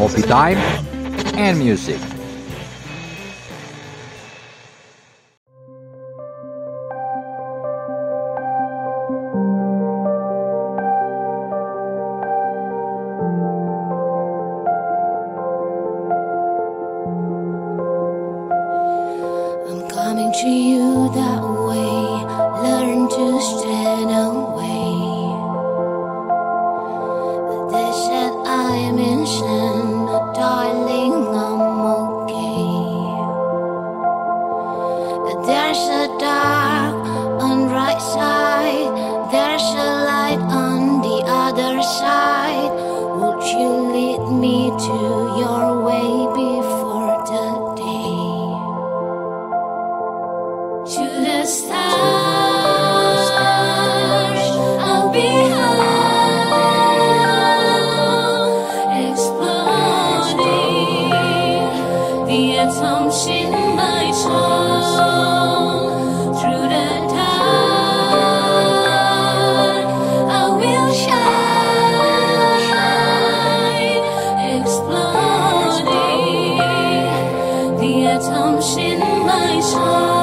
Ngopi Time and Music. I'm coming to you that way. Learn to stand away. They said I am innocent, but darling, I'm okay. There's a dark on right side, there's a light on the other side. Would you lead me to your way before the day? To the stars, I'll be high, exploding the atoms in my soul. Through the dark, I will shine, exploding the atoms in my soul.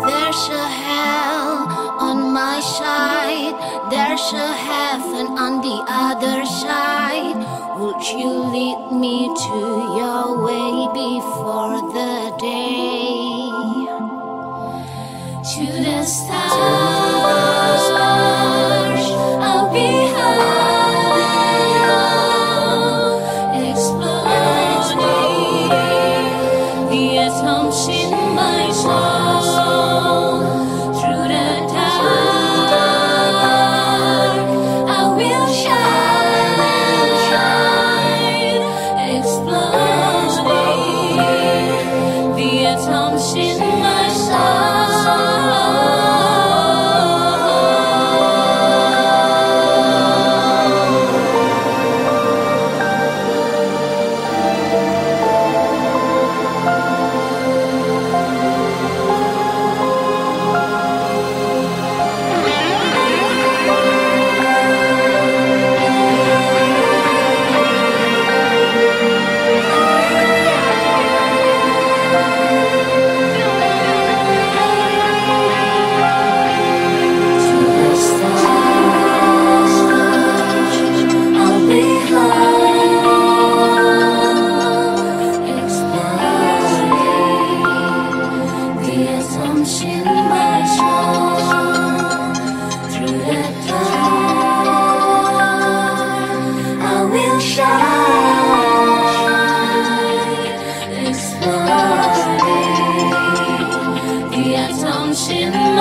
There's a hell on my side, there's a heaven on the other side. Would you lead me to your way before the day? To the stars, I'll be high, exploding the atoms in my soul. Through the dark, I will shine, exploding the atoms in my soul. In my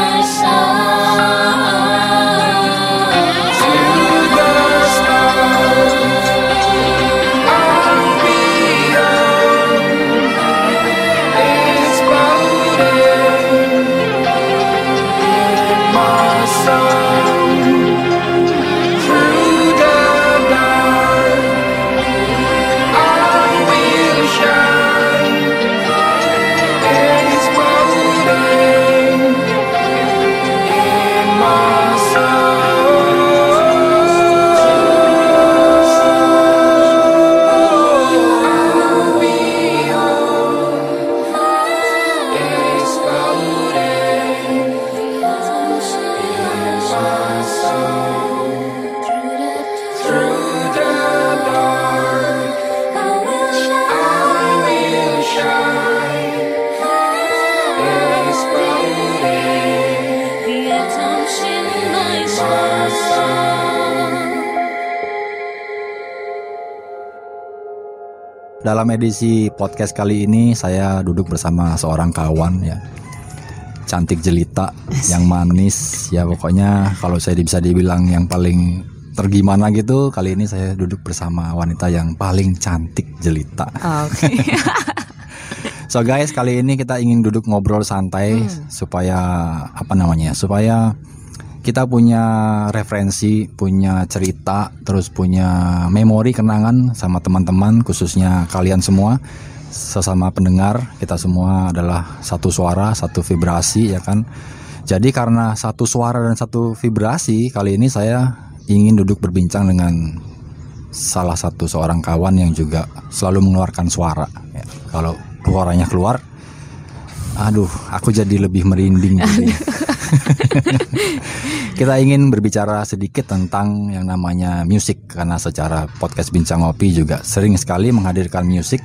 Dalam edisi podcast kali ini saya duduk bersama seorang kawan ya, cantik jelita, yang manis ya, pokoknya kalau saya bisa dibilang yang paling tergimana gitu. Kali ini saya duduk bersama wanita yang paling cantik jelita. Okay. So guys, kali ini kita ingin duduk ngobrol santai supaya supaya kita punya referensi, punya cerita, terus punya memori kenangan sama teman-teman, khususnya kalian semua sesama pendengar, kita semua adalah satu suara, satu vibrasi ya kan. Jadi karena satu suara dan satu vibrasi, kali ini saya ingin duduk berbincang dengan salah satu seorang kawan yang juga selalu mengeluarkan suara ya. Kalau suaranya keluar, aduh, aku jadi lebih merinding gitu ya. Kita ingin berbicara sedikit tentang yang namanya musik, karena secara podcast Bincang Ngopi juga sering sekali menghadirkan musik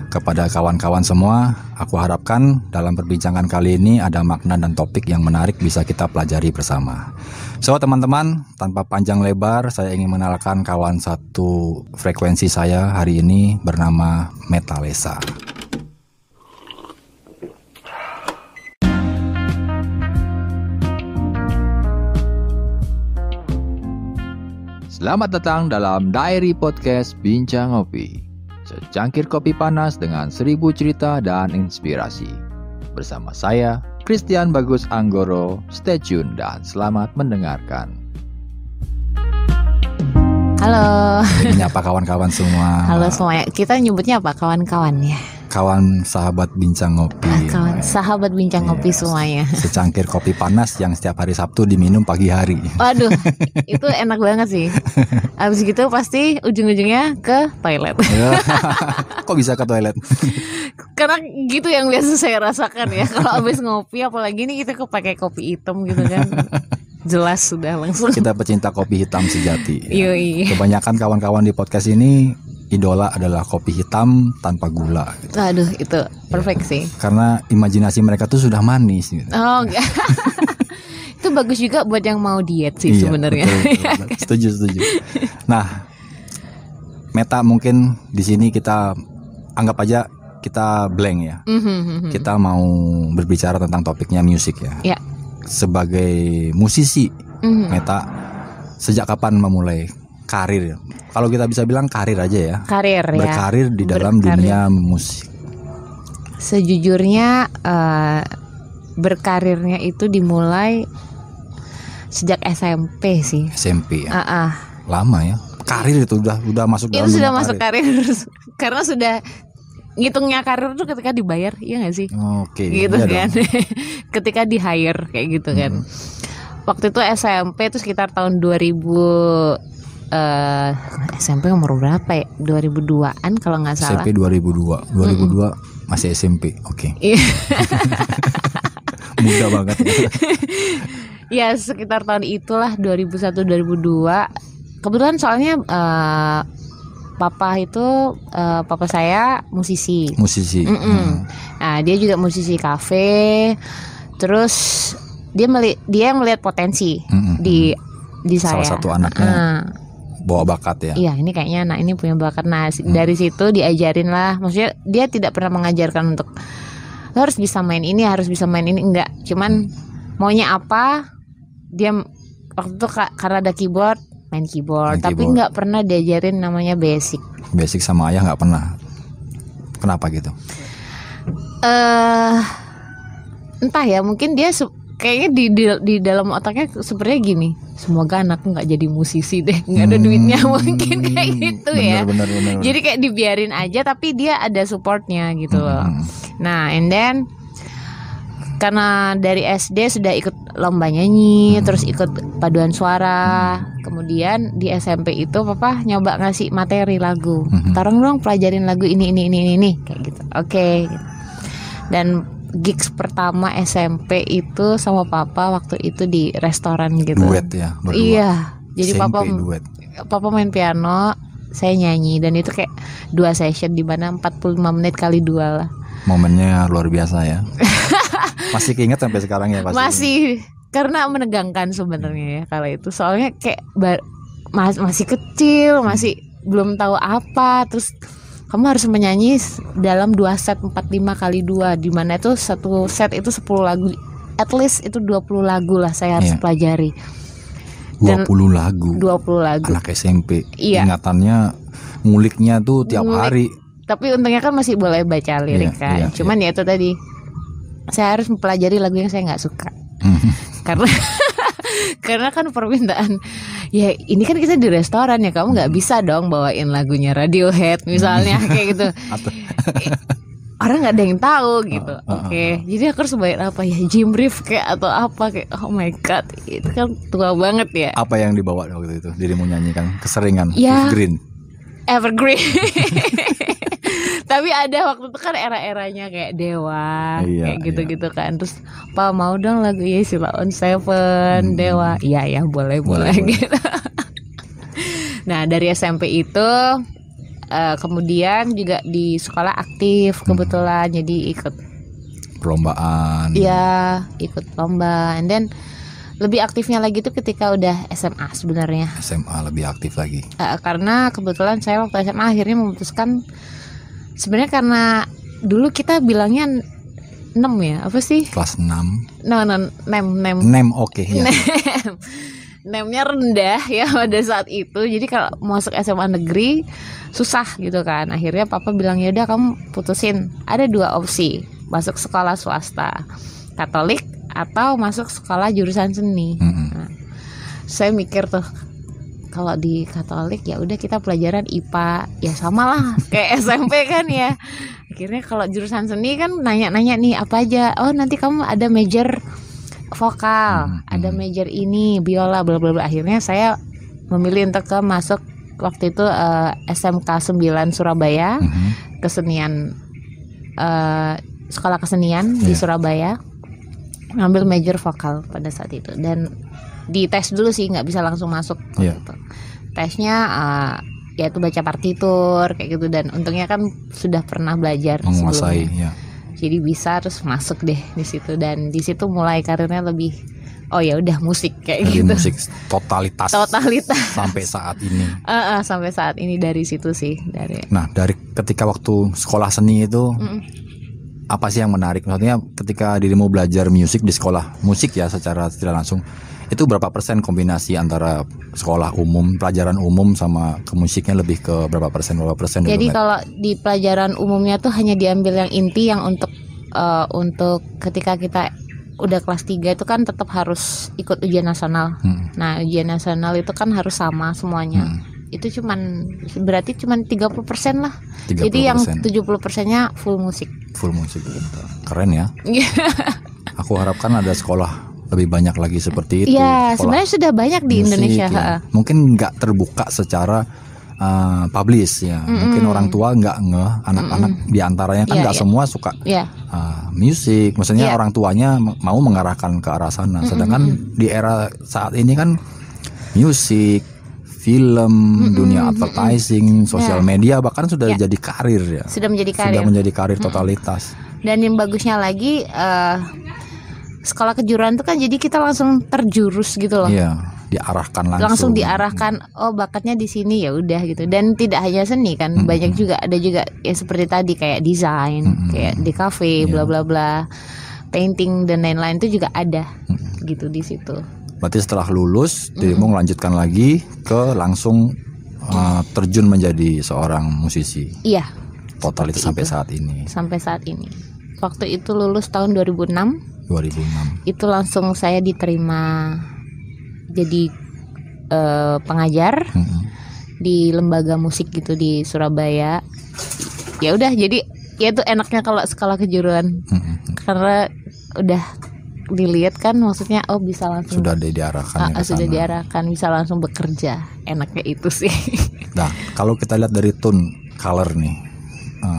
kepada kawan-kawan semua. Aku harapkan dalam perbincangan kali ini ada makna dan topik yang menarik bisa kita pelajari bersama. So teman-teman, tanpa panjang lebar, saya ingin mengenalkan kawan satu frekuensi saya hari ini bernama Metalesa. Selamat datang dalam Diary Podcast Bincang Ngopi. Secangkir kopi panas dengan 1000 cerita dan inspirasi. Bersama saya, Christian Bagus Anggoro. Stay tune dan selamat mendengarkan. Halo. Menyapa kawan-kawan semua. Halo semuanya. Kita nyebutnya apa? Kawan-kawan ya. Kawan sahabat Bincang Ngopi. Kawan sahabat Bincang Ngopi semuanya. Secangkir kopi panas yang setiap hari Sabtu diminum pagi hari. Waduh, itu enak banget sih. Abis gitu pasti ujung-ujungnya ke toilet. Kok bisa ke toilet? Karena gitu yang biasa saya rasakan ya. Kalau abis ngopi, apalagi ini kita pakai kopi hitam gitu kan. Jelas sudah langsung. Kita pecinta kopi hitam sejati ya. Yoi. Kebanyakan kawan-kawan di podcast ini idola adalah kopi hitam tanpa gula gitu. Aduh, itu perfect sih. Karena imajinasi mereka tuh sudah manis gitu. Oh enggak. Itu bagus juga buat yang mau diet sih sebenarnya. Setuju. Nah, Meta, mungkin di sini kita anggap aja kita blank ya. Kita mau berbicara tentang topiknya musik ya. Ya. Sebagai musisi, Meta sejak kapan memulai karir? Kalau kita bisa bilang karir aja ya. Karir ya. Berkarir di dalam dunia musik. Sejujurnya berkarirnya itu dimulai sejak SMP sih. SMP ya. Lama ya. Karir itu udah masuk dalam. Itu sudah masuk karir. Karena sudah ngitungnya karir itu ketika dibayar, iya nggak sih? Oke. Gitu iya kan. Ketika Ketika di hire kayak gitu kan. Waktu itu SMP itu sekitar tahun 2000. SMP umur berapa ya? 2002-an kalau nggak salah. SMP 2002 masih SMP. Oke. Muda banget. Ya sekitar tahun itulah 2001-2002. Kebetulan soalnya papa saya musisi. Nah dia juga musisi kafe. Terus dia yang melihat potensi di saya. Salah satu anaknya bawa bakat ya. Iya, ini kayaknya anak ini punya bakat. Nah, dari situ diajarin lah. Maksudnya dia tidak pernah mengajarkan untuk lo harus bisa main ini, harus bisa main ini, enggak. Cuman maunya apa? Dia waktu itu karena ada keyboard, main keyboard. Tapi nggak pernah diajarin namanya basic. Basic sama ayah nggak pernah. Kenapa gitu? Entah ya, mungkin dia kayaknya di dalam otaknya sebenarnya gini, semoga anakku nggak jadi musisi deh, nggak ada duitnya, mungkin kayak gitu ya. Bener. Jadi kayak dibiarin aja, tapi dia ada supportnya gitu loh. Nah, and then karena dari SD sudah ikut lomba nyanyi, terus ikut paduan suara. Kemudian di SMP itu papa nyoba ngasih materi lagu, tolong dong pelajarin lagu ini kayak gitu. Oke. Dan gigs pertama SMP itu sama papa waktu itu di restoran gitu. Duet ya, berdua. Iya. Jadi SMP papa main piano, saya nyanyi, dan itu kayak 2 session di mana 45 menit kali 2 lah. Momennya luar biasa ya. Masih keinget sampai sekarang ya pasti. Masih, karena menegangkan sebenarnya ya kalau itu. Soalnya kayak masih kecil, masih belum tahu apa, terus kamu harus menyanyi dalam 2 set 45 kali 2, di mana itu satu set itu 10 lagu, at least itu 20 lagu lah saya harus pelajari. 20 lagu. Anak SMP. Iya. Ingatannya nguliknya tuh tiap hari. Tapi untungnya kan masih boleh baca lirik kan. Cuman ya itu tadi, saya harus mempelajari lagu yang saya nggak suka. Karena kan permintaan ya ini kan kita di restoran ya, kamu nggak bisa dong bawain lagunya Radiohead misalnya kayak gitu. Orang nggak ada yang tahu gitu. Oke. Jadi aku harus bawain apa ya, Jim Reeves kayak atau apa kayak, oh my god, itu kan tua banget ya. Apa yang dibawa waktu itu dirimu nyanyikan? Keseringan Ya, Evergreen. Tapi ada waktu itu kan era-eranya kayak Dewa, kayak gitu-gitu kan. Terus Pak mau dong lagu Sheila on Seven, Dewa. Iya boleh. Gitu. Nah dari SMP itu kemudian juga di sekolah aktif kebetulan, jadi ikut perlombaan. Iya, ikut lomba. And then lebih aktifnya lagi tuh ketika udah SMA sebenarnya. SMA lebih aktif lagi. Karena kebetulan saya waktu SMA akhirnya memutuskan, sebenarnya karena dulu kita bilangnya 6 ya, apa sih? Kelas 6. Nem. Oke, ya. Nemnya rendah ya pada saat itu. Jadi kalau masuk SMA negeri susah gitu kan. Akhirnya papa bilang, ya udah kamu putusin. Ada 2 opsi, masuk sekolah swasta Katolik atau masuk sekolah jurusan seni. Nah, saya mikir tuh, kalau di Katolik ya udah kita pelajaran IPA, ya sama lah kayak SMP kan ya. Akhirnya kalau jurusan seni kan nanya-nanya nih apa aja. Oh nanti kamu ada major vokal, ada major ini biola, bla bla bla. Akhirnya saya memilih untuk masuk waktu itu SMK 9 Surabaya, kesenian, sekolah kesenian di Surabaya, ngambil major vokal pada saat itu. Dan dites dulu sih, nggak bisa langsung masuk gitu. Tesnya yaitu baca partitur kayak gitu, dan untungnya kan sudah pernah belajar menguasai sebelumnya. Jadi bisa, terus masuk deh di situ, dan di situ mulai karirnya lebih, oh ya udah musik kayak dari gitu. Musik totalitas sampai saat ini. Sampai saat ini dari situ sih Nah, dari ketika waktu sekolah seni itu apa sih yang menarik? Maksudnya ketika dirimu belajar musik di sekolah musik ya secara tidak langsung, itu berapa persen kombinasi antara sekolah umum, pelajaran umum sama ke musiknya, lebih ke berapa persen? Jadi kalau di pelajaran umumnya tuh hanya diambil yang inti, yang untuk ketika kita udah kelas 3 itu kan tetap harus ikut ujian nasional. Nah ujian nasional itu kan harus sama semuanya. Itu berarti cuman 30% lah. 30%. Jadi yang 70%-nya full musik gitu. Keren ya. Aku harapkan ada sekolah lebih banyak lagi seperti itu. Iya, sebenarnya sudah banyak di musik, Indonesia. Ya. Mungkin nggak terbuka secara publish ya. Mungkin orang tua nggak ngeh, anak-anak diantaranya kan nggak semua suka musik. Maksudnya orang tuanya mau mengarahkan ke arah sana. Sedangkan di era saat ini kan musik, film, dunia advertising, sosial media bahkan sudah jadi karir ya. Sudah menjadi karir totalitas. Dan yang bagusnya lagi, sekolah kejuruan itu kan jadi kita langsung terjurus gitu loh. Iya, diarahkan langsung diarahkan. Oh bakatnya di sini, ya udah gitu. Dan tidak hanya seni kan, banyak juga, ada juga ya seperti tadi kayak desain, kayak di cafe, bla bla bla, painting dan lain-lain itu juga ada gitu di situ. Berarti setelah lulus dirimu melanjutkan lagi ke langsung terjun menjadi seorang musisi. Iya. Totalitas sampai saat ini. Sampai saat ini. Waktu itu lulus tahun 2006. Itu langsung saya diterima jadi pengajar di lembaga musik gitu di Surabaya. Ya udah, jadi ya itu enaknya kalau sekolah kejuruan, karena udah dilihat kan, maksudnya oh bisa langsung sudah diarahkan diarahkan, bisa langsung bekerja. Enaknya itu sih. Nah kalau kita lihat dari tone color nih,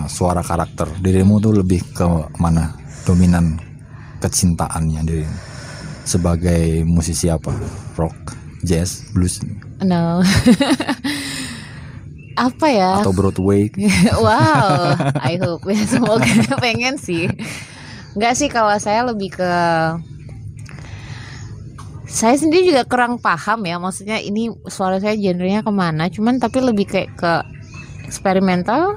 suara karakter dirimu tuh lebih ke mana dominan kecintaannya diri sebagai musisi? Apa? Rock, jazz, blues? No. Apa ya? Atau Broadway? Wow, I hope ya, semoga. Pengen sih. Enggak sih, kalau saya lebih ke, saya sendiri juga kurang paham ya, maksudnya ini suara saya genrenya kemana. Cuman tapi lebih kayak ke eksperimental.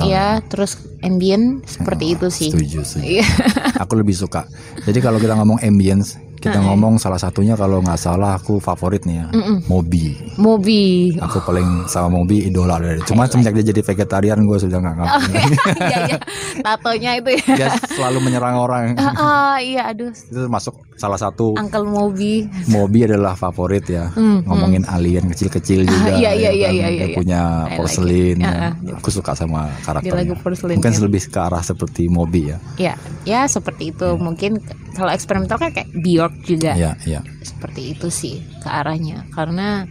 Ya, terus ambient seperti itu sih. Setuju. Aku lebih suka. Jadi kalau kita ngomong ambience, kita ngomong salah satunya kalau nggak salah aku favorit nih ya, Moby. Aku paling sama Moby idola dari. Cuma semenjak dia jadi vegetarian gue sudah nggak ngapain. Iya. Tatonya itu ya. Dia selalu menyerang orang. Iya, aduh. Itu masuk salah satu. Uncle Moby. Moby adalah favorit ya. Ngomongin alien kecil-kecil juga. Iya. Dia punya porselin. Aku suka sama karakternya. Mungkin lebih ke arah seperti Moby ya. Ya seperti itu. Mungkin kalau eksperimental kan kayak Bjork juga. Iya. Seperti itu sih ke arahnya. Karena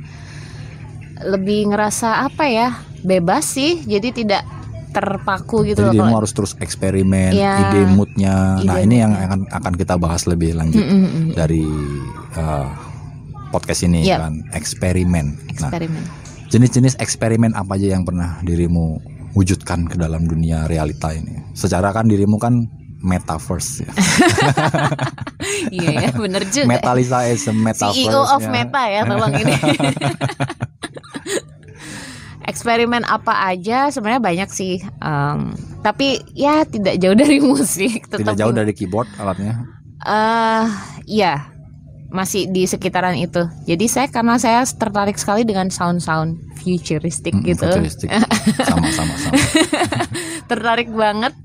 lebih ngerasa apa ya, bebas sih. Jadi tidak terpaku gitu. Jadi dirimu harus terus eksperimen, ide moodnya. Nah ini yang akan kita bahas lebih lanjut dari podcast ini kan, eksperimen. Nah, jenis-jenis eksperimen apa aja yang pernah dirimu wujudkan ke dalam dunia realita ini? Secara kan dirimu kan metaverse ya. Iya bener juga. Metalisa is a metaverse. CEO of Meta ya tolong ini. Eksperimen apa aja sebenarnya banyak sih, tapi ya tidak jauh dari musik. Tidak jauh dari keyboard alatnya. Iya masih di sekitaran itu. Jadi karena saya tertarik sekali dengan sound futuristik gitu. Futuristik. Sama. Tertarik banget.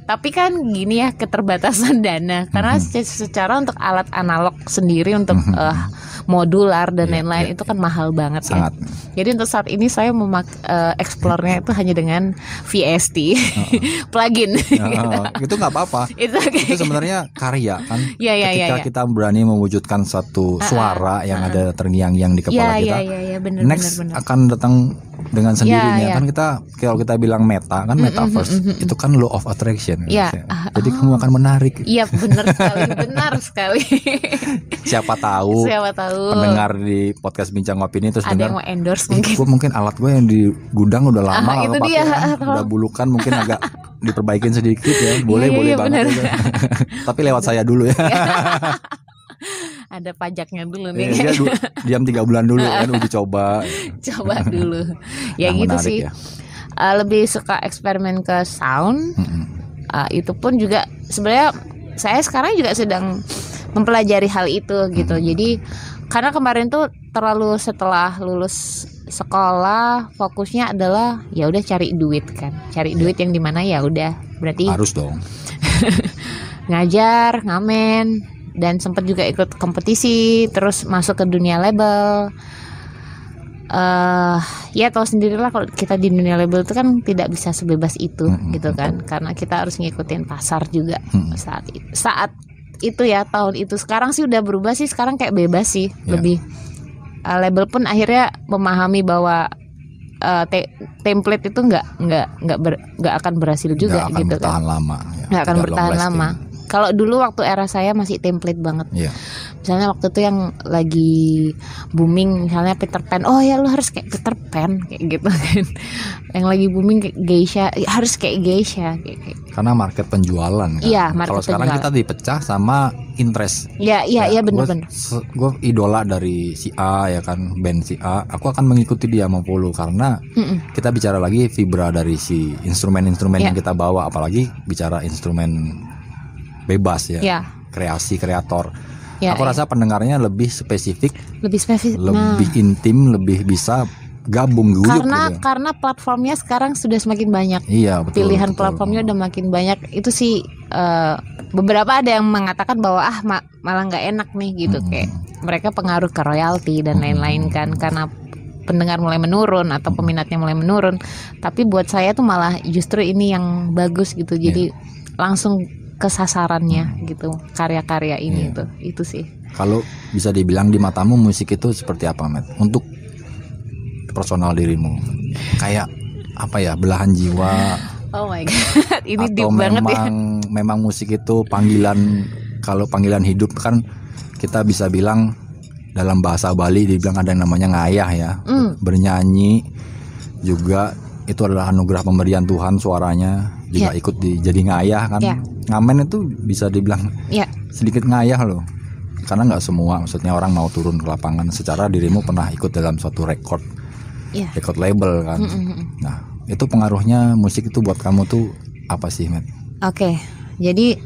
Tapi kan gini ya, keterbatasan dana. Karena secara untuk alat analog sendiri untuk modular dan lain-lain itu kan mahal banget. Sangat. Ya. Jadi untuk saat ini saya explore-nya itu hanya dengan VST plugin. Itu nggak apa-apa. Itu sebenarnya karya kan. Ketika kita berani mewujudkan satu suara yang ada terngiang-ngiang di kepala kita. Bener, next bener. Akan datang dengan sendirinya kan kita kalau kita bilang meta kan metaverse itu kan law of attraction. Jadi kamu akan menarik. Iya benar sekali. Siapa tahu pendengar di podcast Bincang Ngopi ini terus ada dengar, yang mau endorse mungkin alat gue yang di gudang udah lama itu pakai, dia. Udah bulukan mungkin agak diperbaikin sedikit ya. Boleh banget. Tapi lewat saya dulu ya. Ada pajaknya dulu nih. Dia diam 3 bulan dulu kan uji coba dulu. Ya gitu sih ya. Lebih suka eksperimen ke sound. Itu pun juga sebenarnya saya sekarang juga sedang mempelajari hal itu gitu. Jadi karena kemarin tuh terlalu setelah lulus sekolah fokusnya adalah ya udah cari duit yang dimana ya udah berarti harus dong ngajar, ngamen, dan sempat juga ikut kompetisi, terus masuk ke dunia label. Ya tahu sendirilah kalau kita di dunia label itu kan tidak bisa sebebas itu gitu kan, karena kita harus ngikutin pasar juga saat itu ya, tahun itu. Sekarang sih udah berubah sih, sekarang kayak bebas sih lebih. Label pun akhirnya memahami bahwa template itu nggak akan berhasil juga gitu kan. Nggak akan bertahan lama. Kalau dulu waktu era saya masih template banget. Misalnya waktu itu yang lagi booming misalnya Peter Pan, oh ya lu harus kayak Peter Pan kayak gitu kan. Yang lagi booming kayak geisha, ya harus kayak geisha kayak. Karena market penjualan kan. Iya, market kalau sekarang penjualan. Kita dipecah sama interest. Iya benar-benar. Gue idola dari si A ya kan, band si A, aku akan mengikuti dia mau follow karena kita bicara lagi vibra dari si instrumen-instrumen yang kita bawa, apalagi bicara instrumen bebas ya. Kreasi kreator. Aku rasa pendengarnya lebih spesifik, lebih intim, lebih bisa gabung guyup karena platformnya sekarang sudah semakin banyak. Pilihan platformnya udah makin banyak. Itu sih beberapa ada yang mengatakan bahwa malah nggak enak nih gitu, kayak mereka pengaruh ke royalti dan lain-lain kan, karena pendengar mulai menurun atau peminatnya mulai menurun. Tapi buat saya tuh malah justru ini yang bagus gitu. Jadi langsung kesasarannya gitu, karya-karya ini itu sih. Kalau bisa dibilang di matamu musik itu seperti apa, Matt? Untuk personal dirimu, kayak apa ya, belahan jiwa? Oh my god, ini deep banget ya. Memang musik itu panggilan, kalau panggilan hidup kan kita bisa bilang dalam bahasa Bali dibilang ada yang namanya ngayah ya. Bernyanyi juga itu adalah anugerah pemberian Tuhan, suaranya juga ikut jadi ngayah kan. Ngamen itu bisa dibilang sedikit ngayah loh, karena nggak semua, maksudnya orang mau turun ke lapangan. Secara dirimu pernah ikut dalam suatu record label kan. Nah itu pengaruhnya musik itu buat kamu tuh apa sih, Matt? Oke, jadi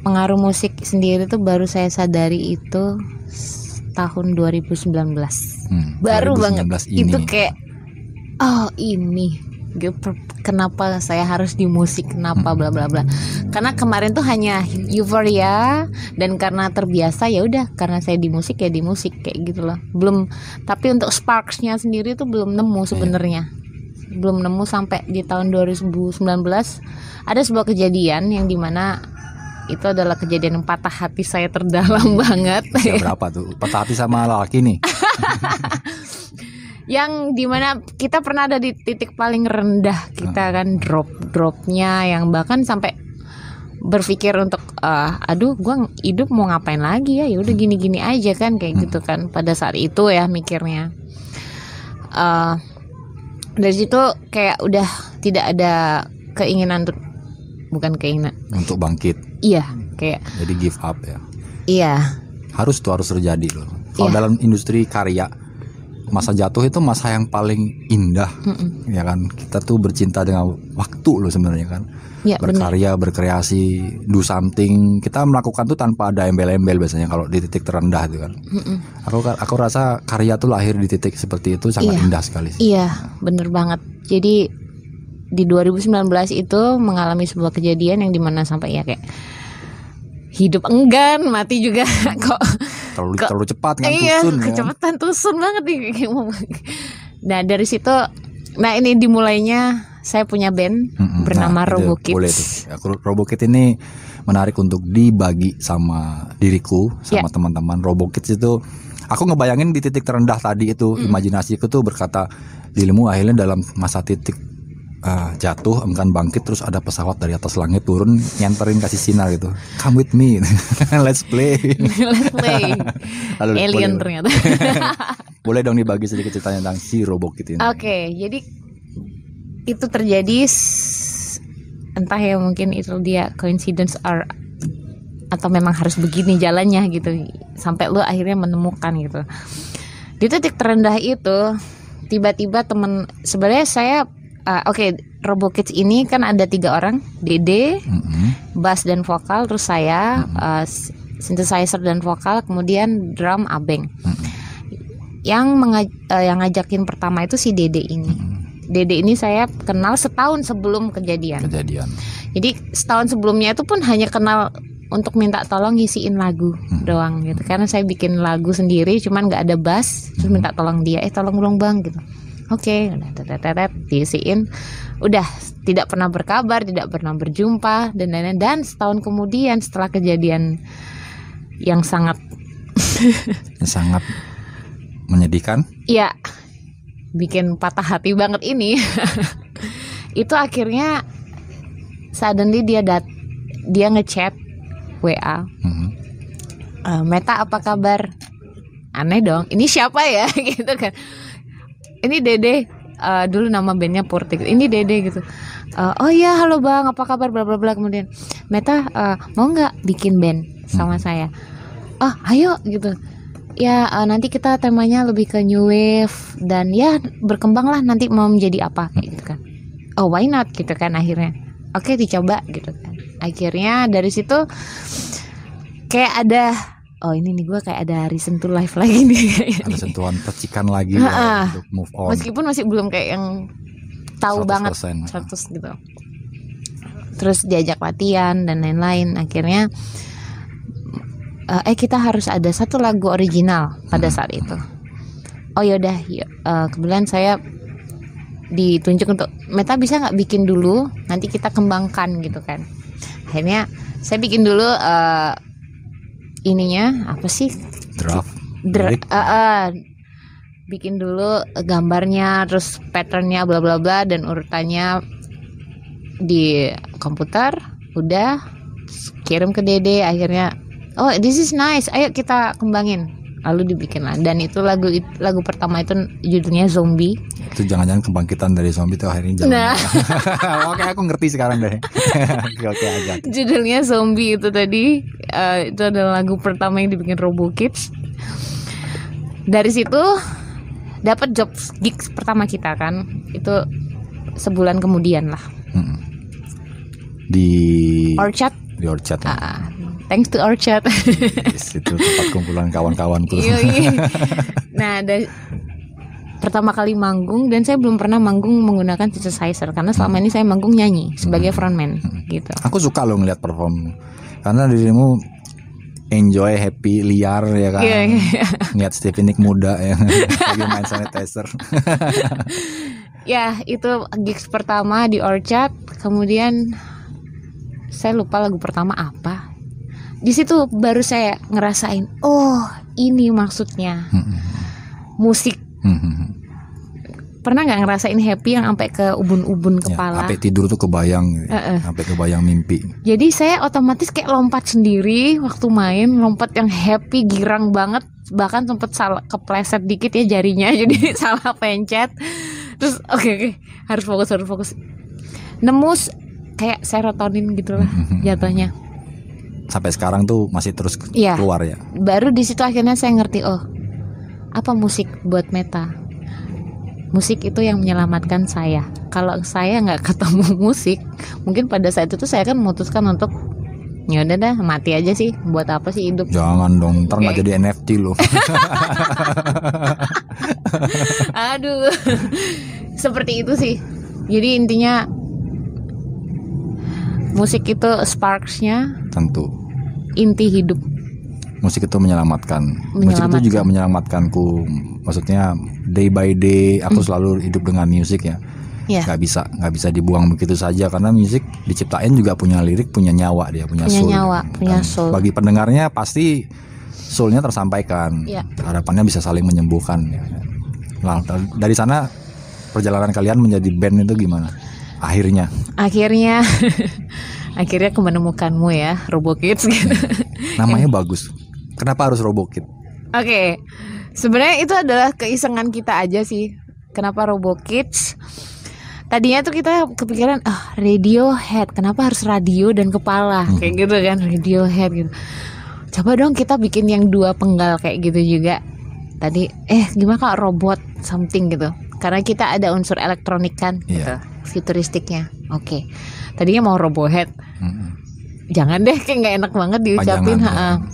pengaruh musik sendiri tuh baru saya sadari itu tahun 2019. Baru 2019 banget. ini. Itu kayak ini kenapa saya harus di musik, kenapa bla bla bla. Karena kemarin tuh hanya euforia, dan karena terbiasa ya udah, karena saya di musik ya di musik kayak gitu loh. Belum, tapi untuk sparksnya sendiri tuh belum nemu sebenarnya. Belum nemu sampai di tahun 2019 ada sebuah kejadian yang dimana itu adalah kejadian yang patah hati saya terdalam banget. Berapa tuh? Patah hati sama laki nih. Yang dimana kita pernah ada di titik paling rendah kita kan, dropnya yang bahkan sampai berpikir untuk aduh gua hidup mau ngapain lagi ya udah gini-gini aja kan kayak gitu kan pada saat itu ya mikirnya. Dari situ kayak udah tidak ada keinginan bukan keinginan untuk bangkit. Iya, kayak jadi give up ya. Iya. Harus terjadi loh. Kalau dalam industri karya, masa jatuh itu masa yang paling indah. Ya kan, kita tuh bercinta dengan waktu loh sebenarnya kan. Ya, berkarya, berkreasi, do something. Kita melakukan tuh tanpa ada embel-embel biasanya kalau di titik terendah itu kan. Aku rasa karya tuh lahir di titik seperti itu sangat indah sekali sih. Iya, bener banget. Jadi di 2019 itu mengalami sebuah kejadian yang dimana sampai ya kayak hidup enggan, mati juga kok terlalu cepat kan, tusun kecepatan kan? Tusun banget nih. Nah dari situ, nah ini dimulainya saya punya band bernama Robo Kids. Boleh tuh. Robo Kids ini menarik untuk dibagi sama diriku, sama teman-teman. Robo Kids itu aku ngebayangin di titik terendah tadi itu, imajinasiku tuh berkata, dirimu akhirnya dalam masa titik jatuh, enggan bangkit, terus ada pesawat dari atas langit turun nyenterin kasih sinar gitu. Come with me, let's play. Let's play. Lalu, alien ternyata. Boleh dong dibagi sedikit ceritanya tentang si Robo Kids ini. Oke, jadi itu terjadi entah ya, mungkin itu dia coincidence atau memang harus begini jalannya gitu, sampai lu akhirnya menemukan gitu. Di titik terendah itu tiba-tiba temen, sebenarnya saya Robo Kids ini kan ada 3 orang, Dede, bass dan vokal, terus saya synthesizer dan vokal, kemudian drum Abeng. Yang ngajakin pertama itu si Dede ini. Dede ini saya kenal setahun sebelum kejadian. Jadi setahun sebelumnya itu pun hanya kenal untuk minta tolong ngisiin lagu doang gitu. Karena saya bikin lagu sendiri, cuman nggak ada bass, terus minta tolong dia, tolong dong bang gitu. Oke, diisiin. Udah tidak pernah berkabar, tidak pernah berjumpa dan lain-lain. Dan setahun kemudian setelah kejadian yang sangat menyedihkan. Iya. Bikin patah hati banget ini. Itu akhirnya suddenly dia ngechat WA. Meta apa kabar? Aneh dong. Ini siapa ya gitu kan. Ini Dede, dulu nama bandnya Purtik. Ini Dede gitu. Oh iya, halo bang, apa kabar? Bla bla bla. Kemudian Meta, mau nggak bikin band sama saya? Oh ayo gitu. Ya nanti kita temanya lebih ke new wave dan ya berkembang lah nanti mau menjadi apa kayak gitu kan. Oh why not gitu kan akhirnya. Oke dicoba gitu kan. Akhirnya dari situ kayak ada, oh ini nih gue kayak ada reason to life lagi nih. Ada sentuhan percikan lagi ya, untuk move on. Meskipun masih belum kayak yang tahu 100%, banget 100 gitu. Terus diajak latihan dan lain-lain. Akhirnya kita harus ada satu lagu original pada saat itu. Oh yaudah, kebetulan saya ditunjuk untuk Meta bisa nggak bikin dulu, nanti kita kembangkan gitu kan. Akhirnya saya bikin dulu ininya apa sih, draft bikin dulu gambarnya, terus patternnya bla bla bla dan urutannya di komputer, udah kirim ke Dede. Akhirnya oh this is nice, ayo kita kembangin, lalu dibikin lah. Dan itu lagu pertama itu judulnya Zombie. Itu jangan-jangan kebangkitan dari zombie itu akhirnya jalan. Nah. Oke, aku ngerti sekarang deh. Oke aja. Judulnya Zombie itu tadi, itu adalah lagu pertama yang dibikin Robo Kids. Dari situ dapat job gigs pertama kita kan, itu sebulan kemudian lah. Di Orchard. Di Orchard. Thanks to Orchard. Yes, itu tempat kumpulan kawan-kawanku. Nah, pertama kali manggung, dan saya belum pernah manggung menggunakan synthesizer karena selama ini saya manggung nyanyi sebagai frontman gitu. Aku suka lo ngeliat perform karena dirimu enjoy, happy, liar ya kan. Ngeliat Stevie Nicks muda ya lagi main synthesizer. Ya, itu gigs pertama di Orchard. Kemudian saya lupa lagu pertama apa. Di situ baru saya ngerasain, oh ini maksudnya musik. Pernah nggak ngerasain happy yang sampai ke ubun-ubun kepala? Sampai tidur tuh kebayang, sampai kebayang mimpi. Jadi saya otomatis kayak lompat sendiri waktu main, lompat yang happy, girang banget, bahkan sempet salah kepleset dikit ya jarinya, jadi salah pencet. Terus oke, harus fokus. Nemu kayak serotonin gitulah jatuhnya. Sampai sekarang tuh masih terus keluar ya. Baru di situ akhirnya saya ngerti, oh apa musik buat Meta. Musik itu yang menyelamatkan saya. Kalau saya nggak ketemu musik, mungkin pada saat itu saya kan memutuskan untuk ya udah dah mati aja sih. Buat apa sih hidup? Jangan dong, ntar nggak jadi NFT loh. Aduh, seperti itu sih. Jadi intinya musik itu sparksnya. Tentu. Inti hidup. Musik itu menyelamatkan. Musik itu juga menyelamatkanku. Maksudnya day by day aku selalu hidup dengan musik ya. Gak bisa dibuang begitu saja karena musik diciptain juga punya lirik, punya nyawa dia, punya soul. Punya soul. Bagi pendengarnya pasti soulnya tersampaikan. Harapannya bisa saling menyembuhkan. Ya. Nah, dari sana perjalanan kalian menjadi band itu gimana? Akhirnya aku menemukanmu ya, Robokids gitu. Namanya bagus. Kenapa harus Robokid? Oke. Sebenarnya itu adalah keisengan kita aja sih. Kenapa Robokids? Tadinya tuh kita kepikiran Radiohead. Kenapa harus radio dan kepala? Kayak gitu kan, Radiohead gitu. Coba dong kita bikin yang dua penggal kayak gitu juga. Tadi gimana kalau robot something gitu. Karena kita ada unsur elektronik kan gitu, futuristiknya. Oke. Tadinya mau Robohead. Jangan deh, kayak nggak enak banget diucapin.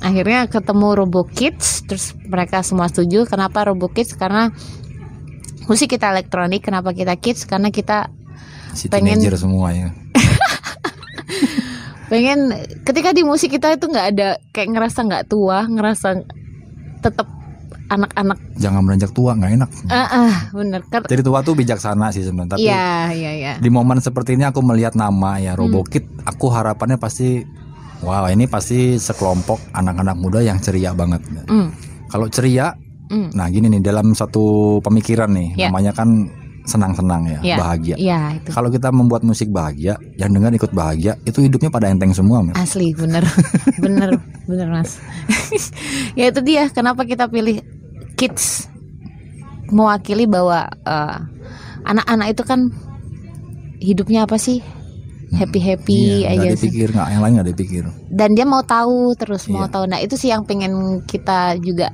Akhirnya ketemu Robokids, terus mereka semua setuju. Kenapa Robokids? Karena musik kita elektronik. Kenapa kita kids? Karena kita pengen teenager semua ya. Pengen ketika di musik kita itu nggak ada kayak ngerasa nggak tua, ngerasa tetap anak-anak. Jangan beranjak tua, nggak enak. Bener. Jadi tua tuh bijaksana sih sebenarnya. Tapi Iya. di momen seperti ini aku melihat nama ya Robokid, aku harapannya pasti, wow ini pasti sekelompok anak-anak muda yang ceria banget. Kalau ceria, nah gini nih dalam satu pemikiran nih, namanya kan senang-senang ya, bahagia. Itu. Kalau kita membuat musik bahagia, yang dengar ikut bahagia, itu hidupnya pada enteng semua. Asli, bener Mas. Ya itu dia kenapa kita pilih kids, mewakili bahwa anak-anak itu kan hidupnya apa sih, happy aja. Nggak dipikir, yang lain nggak dipikir. Dan dia mau tahu terus, mau tahu. Nah itu sih yang pengen kita juga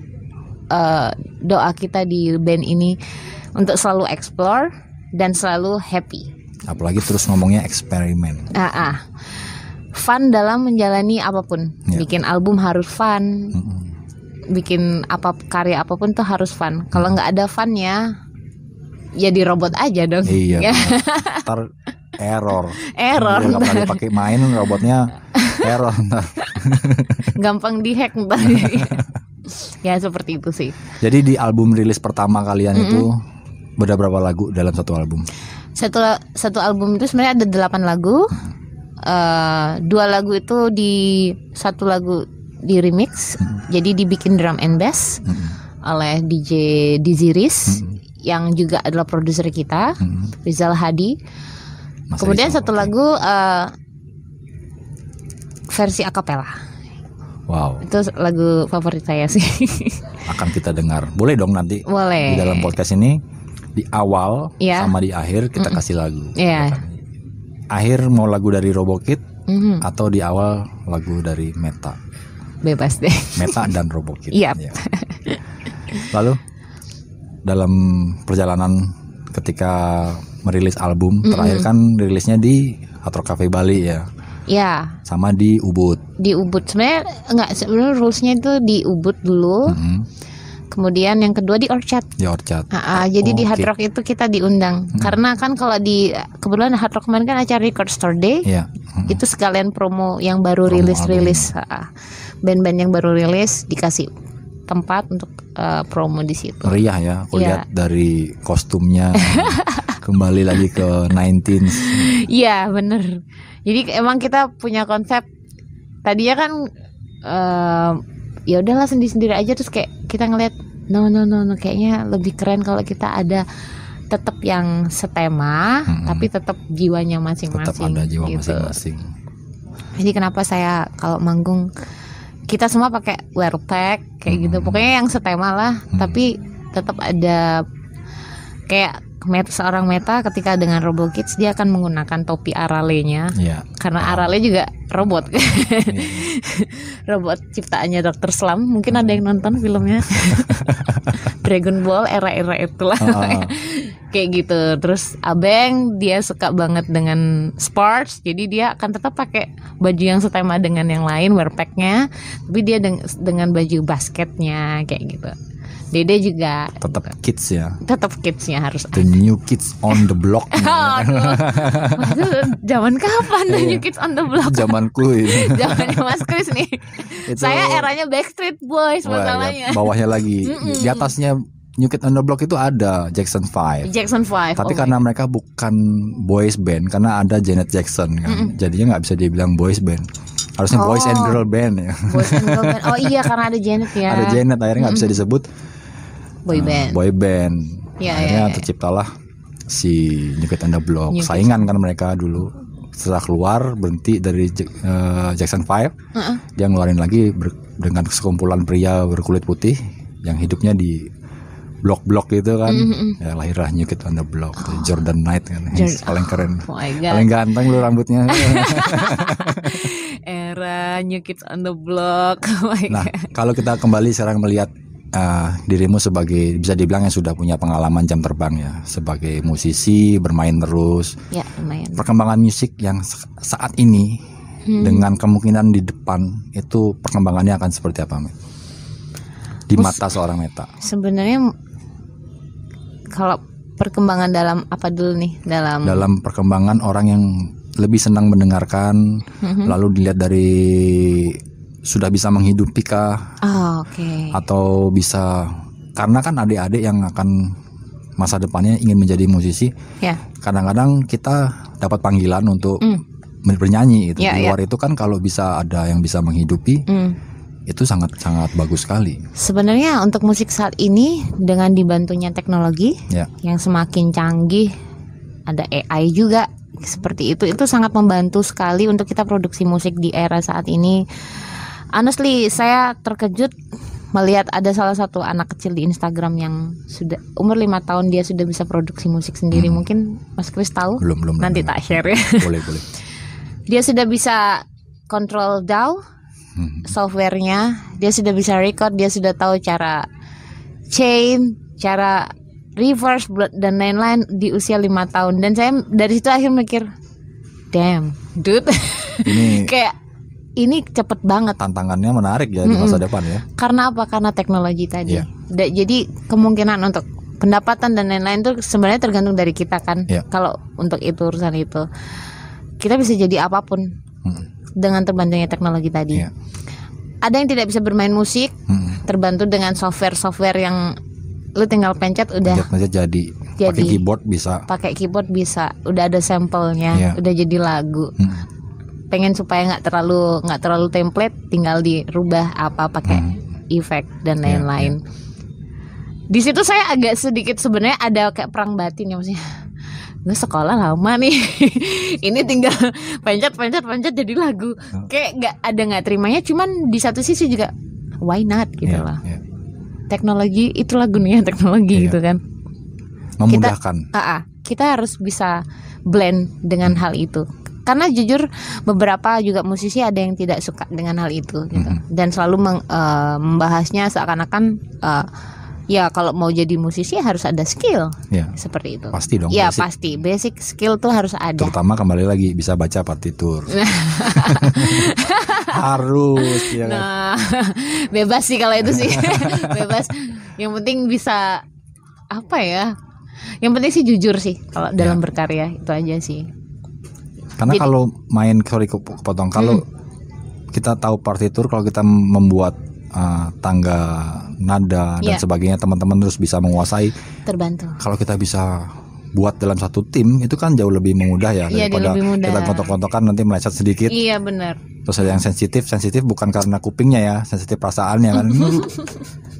doa kita di band ini untuk selalu explore dan selalu happy. Apalagi terus ngomongnya eksperimen. Fun dalam menjalani apapun. Bikin album harus fun. Bikin karya apapun tuh harus fun. Kalau nggak ada funnya, ya di robot aja dong. Iya. Ntar error. Nggak pernah dipakai main robotnya error. Gampang dihack ntar. Ya seperti itu sih. Jadi di album rilis pertama kalian itu ada berapa lagu dalam satu album? Satu album itu sebenarnya ada 8 lagu. 2 lagu itu satu lagu di remix. Jadi dibikin drum and bass oleh DJ Dizzy Riz yang juga adalah produser kita, Rizal Hadi. Kemudian satu lagu versi akapela. Wow. Itu lagu favorit saya sih. Akan kita dengar. Boleh dong nanti. Boleh. Di dalam podcast ini di awal sama di akhir kita kasih lagu. Akhir mau lagu dari Robokid atau di awal lagu dari Meta. Bebas deh. Meta dan Robokid. Iya. Lalu dalam perjalanan ketika merilis album terakhir kan rilisnya di Hard Rock Cafe Bali ya. Ya, sama di Ubud. di Ubud. Sebenarnya rulesnya itu di Ubud dulu. Kemudian yang kedua di Orchard. Di Orchard. Jadi di Hard Rock itu kita diundang. Karena kan kalau kebetulan Hard Rock kemarin kan acara Record Store Day. Iya. Itu sekalian promo yang baru rilis. Band-band yang baru rilis dikasih tempat untuk promo di situ. Meriah ya, aku lihat dari kostumnya. Kembali lagi ke 19s. Iya, bener. Jadi emang kita punya konsep. Tadinya kan ya udahlah sendiri-sendiri aja, terus kayak kita ngeliat no kayaknya lebih keren kalau kita ada tetap yang setema tapi tetap jiwanya masing-masing. Tetap ada jiwa gitu. masing-masing. Jadi kenapa saya kalau manggung kita semua pakai wear pack kayak gitu. Pokoknya yang setema lah, tapi tetap ada kayak seorang Meta ketika dengan Robo Kids dia akan menggunakan topi Arale-nya. Karena Arale juga robot. Robot ciptaannya Dr. Slump. Mungkin ada yang nonton filmnya. Dragon Ball era-era itulah. Kayak gitu. Terus Abeng dia suka banget dengan sports, jadi dia akan tetap pakai baju yang setema dengan yang lain, wear pack-nya, tapi dia dengan baju basketnya kayak gitu. Dede juga tetap kids ya. Tetap kidsnya harus. The new kids on the block. Zaman kapan the new kids on the block? Zamanku ini. Zamannya Mas Kris nih. Saya eranya Backstreet Boys masalahnya. Ya, bawahnya lagi. Di atasnya New Kids on the Block itu ada Jackson 5. Tapi karena mereka bukan boys band, karena ada Janet Jackson kan. Jadinya nggak bisa dibilang boys band. Harusnya boys and girl band ya. Boys and girl band. Oh iya, karena ada Janet ya. Ada Janet, akhirnya nggak bisa disebut boy band. Akhirnya terciptalah si New Kids on the Block. Saingan kan mereka dulu. Setelah keluar berhenti dari Jackson 5, dia ngeluarin lagi dengan sekumpulan pria berkulit putih yang hidupnya di blok-blok gitu kan. Ya lahirlah New Kids on the Block. Jordan Knight kan, paling keren, paling ganteng lu rambutnya. Era New Kids on the Block. Nah, kalau kita kembali sekarang melihat dirimu sebagai, bisa dibilang yang sudah punya pengalaman jam terbang ya, sebagai musisi bermain terus. Ya, lumayan. Perkembangan musik yang saat ini dengan kemungkinan di depan itu perkembangannya akan seperti apa, Met? Di mata seorang Meta. Sebenarnya kalau perkembangan dalam apa dulu nih? Dalam perkembangan orang yang lebih senang mendengarkan, lalu dilihat dari sudah bisa menghidupi kah? Atau bisa, karena kan adik-adik yang akan masa depannya ingin menjadi musisi. Kadang-kadang kita dapat panggilan untuk bernyanyi gitu. Di luar itu kan kalau bisa ada yang bisa menghidupi, itu sangat-sangat bagus sekali. Sebenarnya untuk musik saat ini dengan dibantunya teknologi yang semakin canggih, ada AI juga seperti itu sangat membantu sekali untuk kita produksi musik di era saat ini. Honestly, saya terkejut melihat ada salah satu anak kecil di Instagram yang sudah umur 5 tahun, dia sudah bisa produksi musik sendiri. Mungkin Mas Kris tahu? Belum. Nanti tak share ya. Boleh. Dia sudah bisa control DAW, softwarenya. Dia sudah bisa record. Dia sudah tahu cara chain, cara reverse dan lain-lain di usia 5 tahun. Dan saya dari situ akhirnya mikir, damn, dude. Ini kayak ini cepet banget. Tantangannya menarik ya di masa depan ya. Karena apa? Karena teknologi tadi. Jadi kemungkinan untuk pendapatan dan lain-lain itu sebenarnya tergantung dari kita kan. Kalau untuk itu urusan itu, kita bisa jadi apapun dengan terbantunya teknologi tadi. Ada yang tidak bisa bermain musik, terbantu dengan software yang lu tinggal pencet udah jadi. Pakai keyboard bisa. Pakai keyboard bisa. Udah ada sampelnya, udah jadi lagu. Pengen supaya nggak terlalu template, tinggal dirubah apa pakai efek dan lain-lain. Di situ saya agak sedikit sebenarnya ada kayak perang batin ya, maksudnya gue sekolah lama nih ini tinggal pencet jadi lagu, kayak nggak terimanya. Cuman di satu sisi juga why not gitu lah. Teknologi itu lagunya teknologi gitu kan, memudahkan. Kita harus bisa blend dengan hal itu. Karena jujur beberapa juga musisi ada yang tidak suka dengan hal itu gitu. Dan selalu membahasnya seakan-akan Ya kalau mau jadi musisi harus ada skill. Ya. Seperti itu. Pasti dong. Ya basic. pasti. Basic skill tuh harus ada. Terutama kembali lagi bisa baca partitur. Harus ya kan. Nah, bebas sih kalau itu sih. Bebas. Yang penting bisa apa ya? Yang penting sih jujur sih kalau dalam berkarya, itu aja sih. Karena kalau main, sorry kepotong, kalau kita tahu partitur, kalau kita membuat tangga nada dan sebagainya, teman-teman terus bisa menguasai. Terbantu. Kalau kita bisa buat dalam satu tim, itu kan jauh lebih mudah ya daripada kita kontok-kontokan nanti meleset sedikit. Iya benar. Terus ada yang sensitif bukan karena kupingnya ya, sensitif perasaannya kan.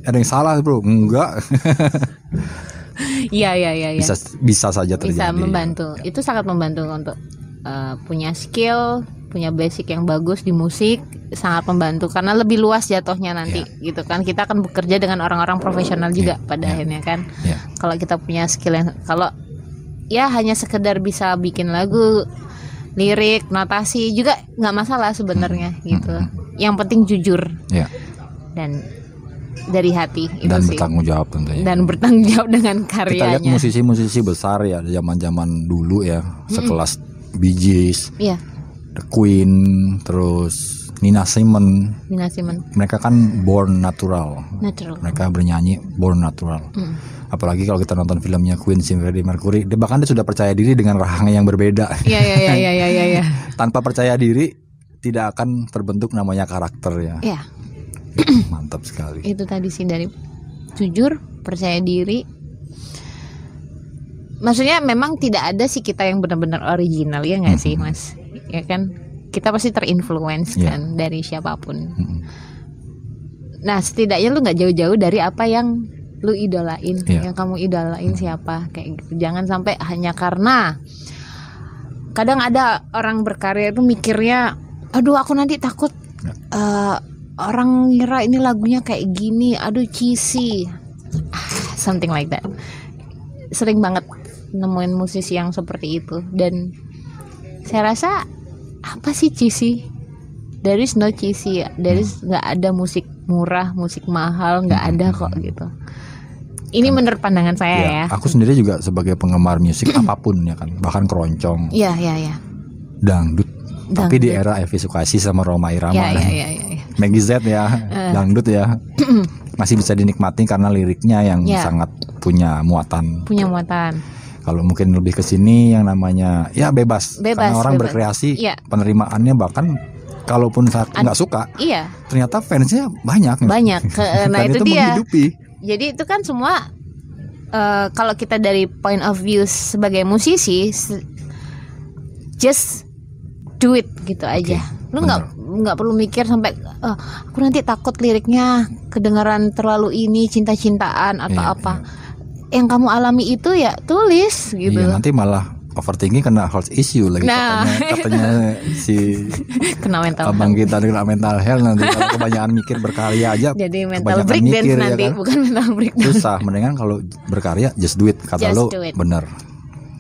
Ada yang salah bro, enggak. Iya. Bisa saja terjadi. Bisa membantu. Itu sangat membantu untuk punya skill, punya basic yang bagus di musik, sangat membantu karena lebih luas jatuhnya nanti gitu kan. Kita akan bekerja dengan orang-orang profesional juga pada akhirnya kan. Kalau kita punya skill yang, kalau ya hanya sekedar bisa bikin lagu, lirik, notasi juga nggak masalah sebenarnya gitu. Yang penting jujur dan dari hati itu dan sih. Bertanggung jawab tentunya. Dan bertanggung jawab dengan karyanya. Kita lihat musisi-musisi besar ya zaman-zaman dulu ya, sekelas Bee Gees, The Queen, terus Nina Simone. Mereka kan born natural. Mereka bernyanyi born natural. Apalagi kalau kita nonton filmnya Queen, Freddie Mercury, dia bahkan dia sudah percaya diri dengan rahang yang berbeda. Iya. Tanpa percaya diri tidak akan terbentuk namanya karakter ya. Iya. Mantap sekali. Itu tadi sih, dari jujur, percaya diri. Maksudnya memang tidak ada sih kita yang benar-benar original, ya nggak sih Mas? Ya kan, kita pasti terinfluence kan dari siapapun. Nah setidaknya lu nggak jauh-jauh dari apa yang lu idolain, yang kamu idolain siapa, kayak gitu. Jangan sampai hanya karena kadang ada orang berkarya itu mikirnya, aduh aku nanti takut orang ngira ini lagunya kayak gini, aduh cheesy, something like that. Sering banget nemuin musisi yang seperti itu, dan saya rasa apa sih cheesy? There is no cheesy, nggak ada musik murah, musik mahal, nggak ada kok gitu. Ini menurut pandangan saya ya. Aku sendiri juga sebagai penggemar musik apapun ya kan, bahkan keroncong, Iya. dangdut. Tapi di era Evi Sukasi sama Rhoma Irama, Maggie Z ya, dangdut ya, masih bisa dinikmati karena liriknya yang sangat punya muatan. Kalau mungkin lebih ke sini yang namanya ya bebas karena orang berkreasi, penerimaannya bahkan kalaupun nggak suka, ternyata fansnya banyak. Nah itu dia. Menghidupi. Jadi itu kan semua kalau kita dari point of view sebagai musisi, just do it gitu aja. Lu nggak perlu mikir sampai aku nanti takut liriknya kedengaran terlalu ini cinta-cintaan atau apa. Yang kamu alami itu ya tulis gitu. Iya, nanti malah overthinking kena health issue lagi, katanya si kena mental abang kita kena mental health nanti kalau kebanyakan mikir berkarya aja. Jadi mental breakdown nanti ya kan? Bukan mental breakdown. Susah, mendingan kalau berkarya just do it, kata lo bener.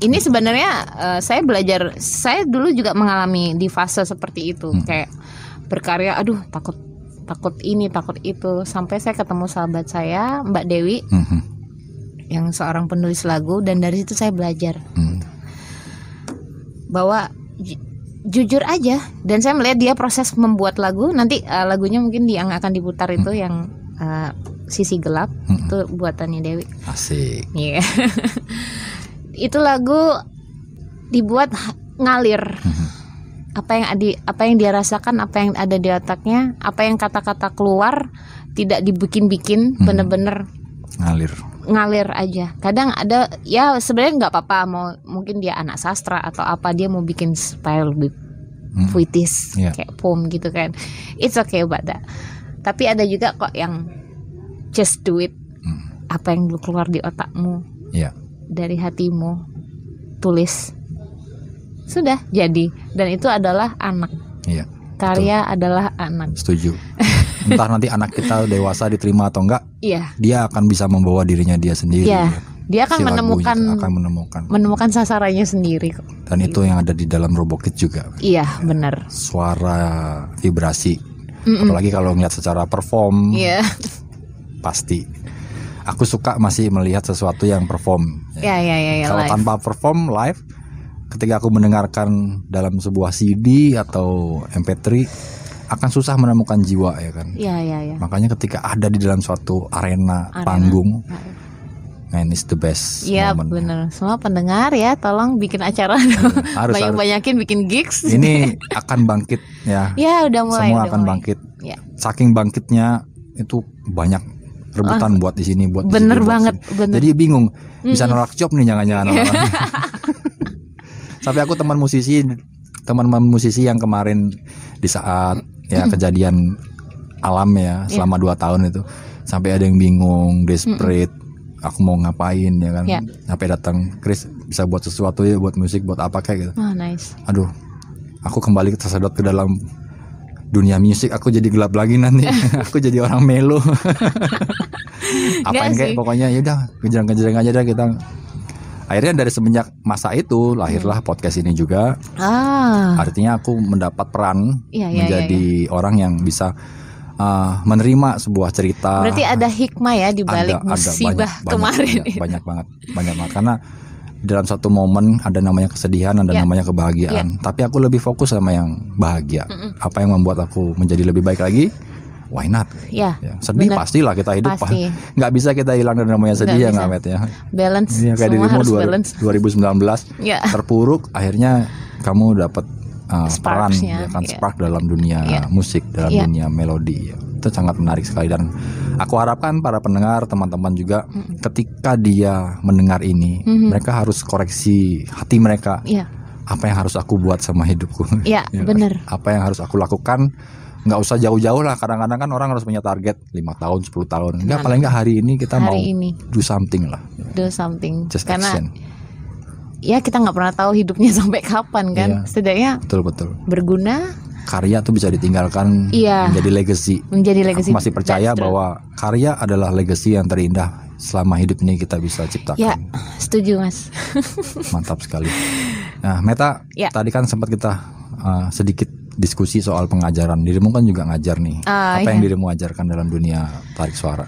Ini sebenarnya saya belajar, saya dulu juga mengalami di fase seperti itu, kayak berkarya, aduh takut ini takut itu, sampai saya ketemu sahabat saya Mbak Dewi. Yang seorang penulis lagu, dan dari situ saya belajar bahwa jujur aja, dan saya melihat dia proses membuat lagu. Nanti lagunya mungkin yang akan diputar itu yang Sisi Gelap, itu buatannya Dewi. Asik. Iya. Itu lagu dibuat ngalir. Apa yang dia rasakan, apa yang ada di otaknya, apa yang kata-kata keluar tidak dibikin-bikin, bener-bener ngalir aja. Kadang ada ya sebenarnya nggak apa-apa, mungkin dia anak sastra atau apa, dia mau bikin style lebih puitis kayak poem gitu kan, it's okay about that. Tapi ada juga kok yang just do it, apa yang keluar di otakmu, dari hatimu, tulis, sudah jadi. Dan itu adalah anak. Karya adalah anak. Setuju. Entah nanti anak kita dewasa diterima atau enggak, dia akan bisa membawa dirinya dia sendiri. Dia akan menemukan sasarannya sendiri. Dan itu yang ada di dalam Robokit juga. Iya, benar. Suara, vibrasi. Apalagi kalau ngeliat secara perform, pasti aku suka masih melihat sesuatu yang perform. Ya. Kalau Live. tanpa perform live, ketika aku mendengarkan dalam sebuah CD atau MP3 akan susah menemukan jiwa ya kan. Iya. Makanya ketika ada di dalam suatu arena. Panggung, man, it's the best. Iya moment. bener. Semua pendengar ya, tolong bikin acara. Harus. Banyakin bikin gigs. Ini akan bangkit ya. Ya udah mulai. Semua udah akan mulai. bangkit. Ya. Saking bangkitnya itu banyak rebutan buat di sini, buat di Bener sini, buat banget, sini. bener. Jadi bingung bisa nolak job nih jangan-jangan orang. Sampai aku teman musisi yang kemarin di saat ya kejadian alam ya selama 2 tahun itu, sampai ada yang bingung, desperate, aku mau ngapain ya kan. Sampai datang, Chris bisa buat sesuatu ya, buat musik, buat apa kayak gitu. Oh, nice. Aduh, aku kembali tersedot ke dalam dunia musik, aku jadi gelap lagi nanti. Aku jadi orang melo. Apain kayak pokoknya ya udah kejerang-kejerang aja dah kita. Akhirnya dari semenjak masa itu lahirlah podcast ini juga. Artinya aku mendapat peran menjadi orang yang bisa menerima sebuah cerita. Berarti ada hikmah ya di balik musibah kemarin. Banyak banget karena dalam satu momen ada namanya kesedihan, ada namanya kebahagiaan. Tapi aku lebih fokus sama yang bahagia. Apa yang membuat aku menjadi lebih baik lagi? Why not? Ya. Sedih bener. Pastilah kita hidup. Pasti. Nggak bisa kita hilang dari namanya sedih ya nggak Met ya. Balance. Ya, kayak dirimu 2019 terpuruk, akhirnya kamu dapat peran ya kan, spark dalam dunia musik, dalam dunia melodi. Itu sangat menarik sekali dan aku harapkan para pendengar, teman-teman juga ketika dia mendengar ini, mereka harus koreksi hati mereka. Apa yang harus aku buat sama hidupku? Iya, benar. Apa yang harus aku lakukan? Nggak usah jauh-jauh lah. Kadang-kadang kan orang harus punya target 5 tahun, 10 tahun. Enggak, paling nggak hari ini kita mau do something lah. Do something. Just karena action. Ya kita nggak pernah tahu hidupnya sampai kapan kan. Setidaknya betul. berguna. Karya tuh bisa ditinggalkan, menjadi legacy. Aku masih percaya bahwa karya adalah legacy yang terindah selama hidup ini kita bisa ciptakan. Ya, setuju Mas. Mantap sekali. Nah, Meta, tadi kan sempat kita sedikit diskusi soal pengajaran. Dirimu kan juga ngajar nih. Apa yang dirimu ajarkan dalam dunia tarik suara?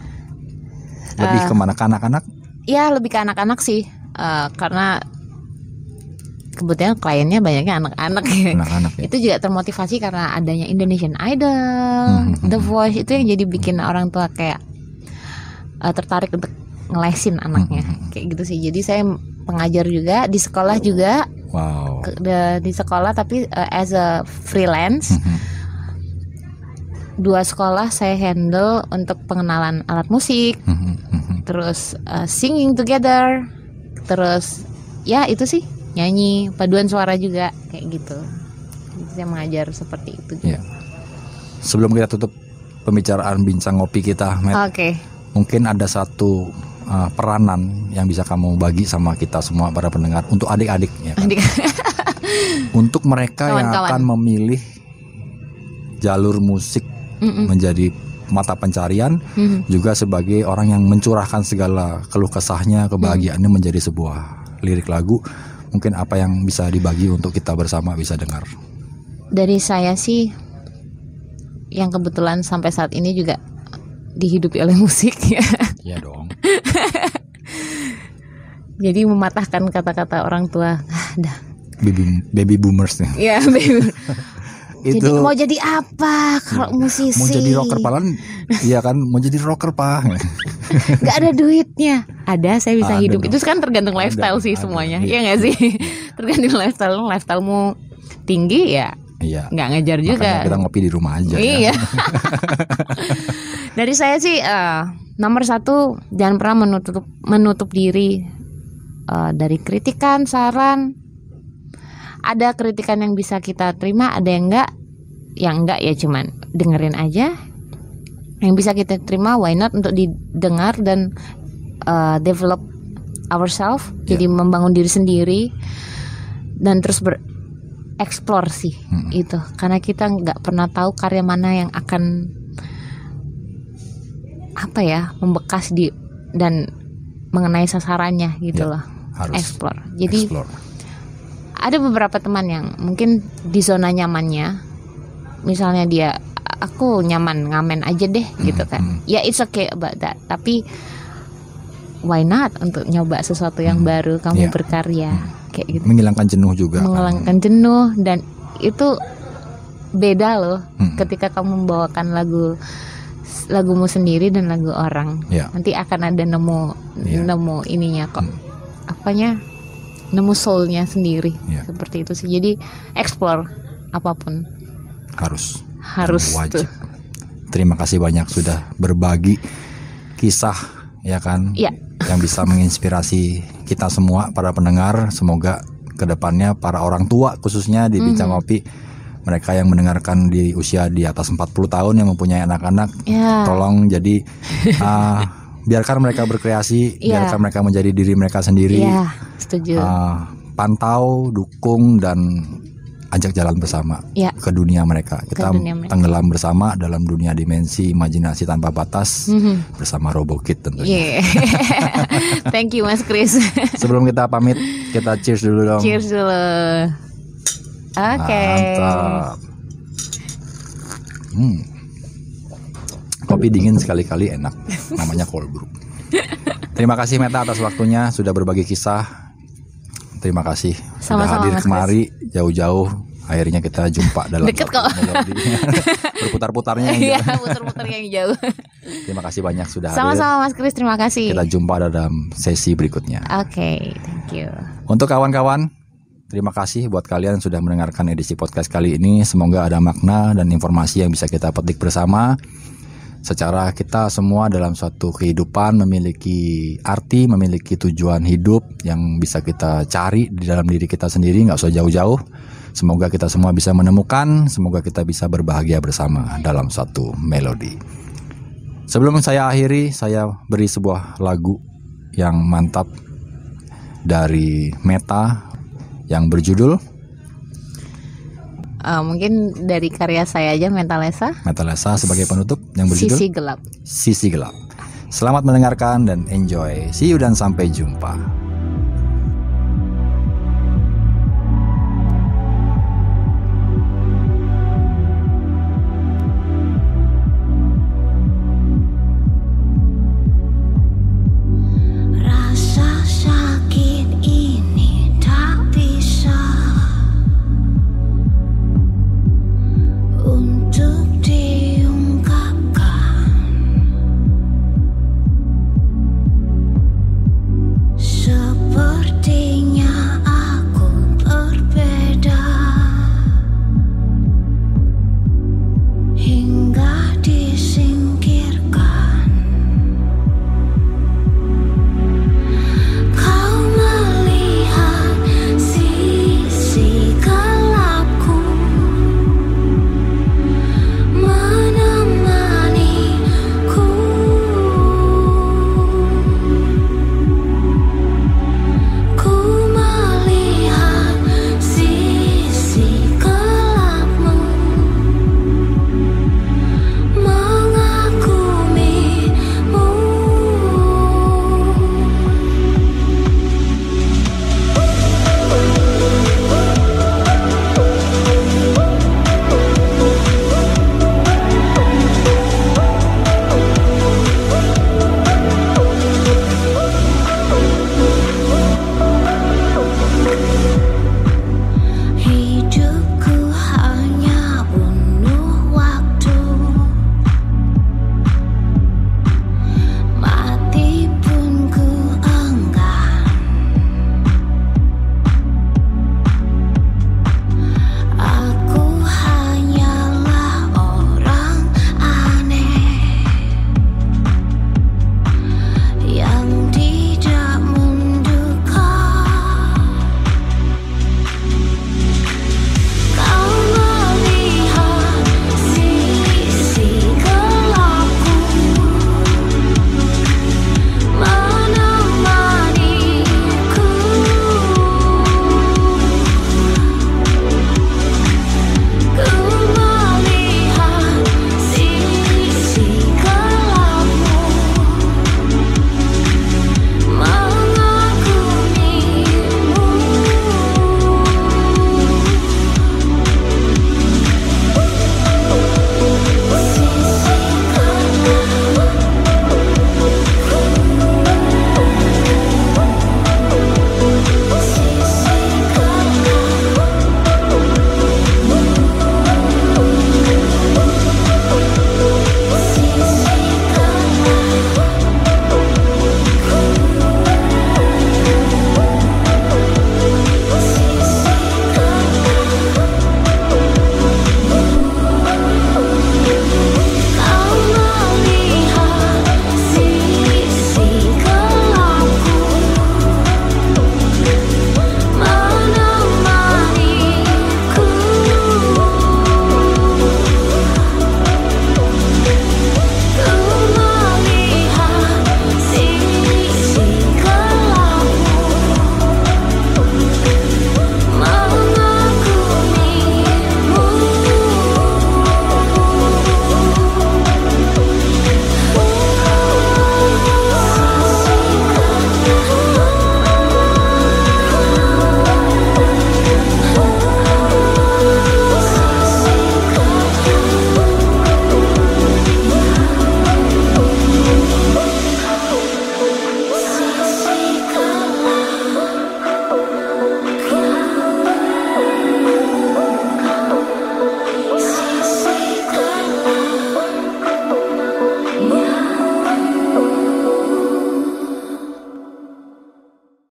Lebih kemana, ke anak-anak? Ya, lebih ke anak-anak sih. Karena kebetulan kliennya banyaknya anak-anak ya. Itu juga termotivasi karena adanya Indonesian Idol, The Voice, itu yang jadi bikin orang tua kayak tertarik untuk ngelesin anaknya. Kayak gitu sih. Jadi saya pengajar juga di sekolah juga. Wow. Di sekolah tapi as a freelance. 2 sekolah saya handle untuk pengenalan alat musik. Terus singing together. Terus ya itu sih, nyanyi, paduan suara juga kayak gitu. Jadi saya mengajar seperti itu juga. Sebelum kita tutup pembicaraan bincang ngopi kita, Matt, mungkin ada satu peranan yang bisa kamu bagi sama kita semua para pendengar untuk adik-adik ya kan? Untuk mereka yang akan memilih jalur musik menjadi mata pencarian, juga sebagai orang yang mencurahkan segala keluh kesahnya, kebahagiaannya menjadi sebuah lirik lagu. Mungkin apa yang bisa dibagi untuk kita bersama bisa dengar? Dari saya sih, yang kebetulan sampai saat ini juga dihidupi oleh musik ya. Iya dong. Jadi mematahkan kata-kata orang tua. Dah. Baby boomers nih. Iya, baby. Itu jadi mau jadi apa kalau musisi? Mau jadi rocker palan? Iya kan, mau jadi rocker Pak. Gak ada duitnya. Ada, saya bisa hidup. Itu kan tergantung lifestyle sih semuanya. Iya nggak sih? Tergantung lifestylemu tinggi ya. Iya. Nggak ngajar juga. Makanya kita ngopi di rumah aja. Iya. Ya. Dari saya sih nomor 1, jangan pernah menutup diri dari kritikan, saran. Ada kritikan yang bisa kita terima, ada yang enggak. Yang enggak ya cuman dengerin aja. Yang bisa kita terima, why not untuk didengar dan develop ourselves. Jadi membangun diri sendiri dan terus bereksplor sih itu. Karena kita nggak pernah tahu karya mana yang akan membekas dan mengenai sasarannya gitu loh. Harus explore. Jadi ada beberapa teman yang mungkin di zona nyamannya, misalnya aku nyaman ngamen aja deh gitu kan. Ya it's okay about that. Tapi why not untuk nyoba sesuatu yang baru, kamu Iya. berkarya kayak gitu. Menghilangkan jenuh juga. Menghilangkan jenuh, dan itu beda loh ketika kamu membawakan lagumu sendiri dan lagu orang. Iya. Nanti akan ada nemu ininya kok. Apanya? Nemu soulnya sendiri. Iya. Seperti itu sih. Jadi explore apapun. Harus Tuh. wajib. Terima kasih banyak sudah berbagi kisah, ya kan? Iya. Yang bisa menginspirasi kita semua, para pendengar. Semoga kedepannya para orang tua khususnya di Bincang Kopi, mereka yang mendengarkan di usia di atas 40 tahun yang mempunyai anak-anak, Ya. tolong jadi biarkan mereka berkreasi, Iya. biarkan mereka menjadi diri mereka sendiri. Iya, setuju. Pantau, dukung, dan ajak jalan bersama Ya. ke dunia mereka. Kita dunia mereka. tenggelam bersama dalam dunia dimensi imajinasi tanpa batas bersama Robokid tentunya. Yeah. Thank you Mas Chris. Sebelum kita pamit, kita cheers dulu dong. Cheers dulu. Oke. Mantap. Kopi dingin sekali-kali enak. Namanya cold brew. Terima kasih Meta atas waktunya sudah berbagi kisah. Terima kasih sudah Sama-sama, hadir Mas kemari jauh-jauh. Akhirnya kita jumpa dalam Deket satu kok. melodi. Berputar-putarnya yang Iya, jauh. muter-muter yang jauh. Terima kasih banyak sudah hadir. Sama-sama Mas Chris, terima kasih. Kita jumpa dalam sesi berikutnya. Oke, thank you. Untuk kawan-kawan, terima kasih buat kalian yang sudah mendengarkan edisi podcast kali ini. Semoga ada makna dan informasi yang bisa kita petik bersama. Secara kita semua dalam suatu kehidupan memiliki arti, memiliki tujuan hidup yang bisa kita cari di dalam diri kita sendiri, nggak usah jauh-jauh. Semoga kita semua bisa menemukan, semoga kita bisa berbahagia bersama dalam suatu melodi. Sebelum saya akhiri, saya beri sebuah lagu yang mantap dari Meta yang berjudul Mungkin dari karya saya aja, Metalesa. Metalesa sebagai penutup yang berjudul Sisi Gelap. Sisi Gelap. Selamat mendengarkan dan enjoy. See you dan sampai jumpa. Rasa sakit ini tak bisa untuk diungkapkan. Sepertinya aku berbeda hingga disingkirkan.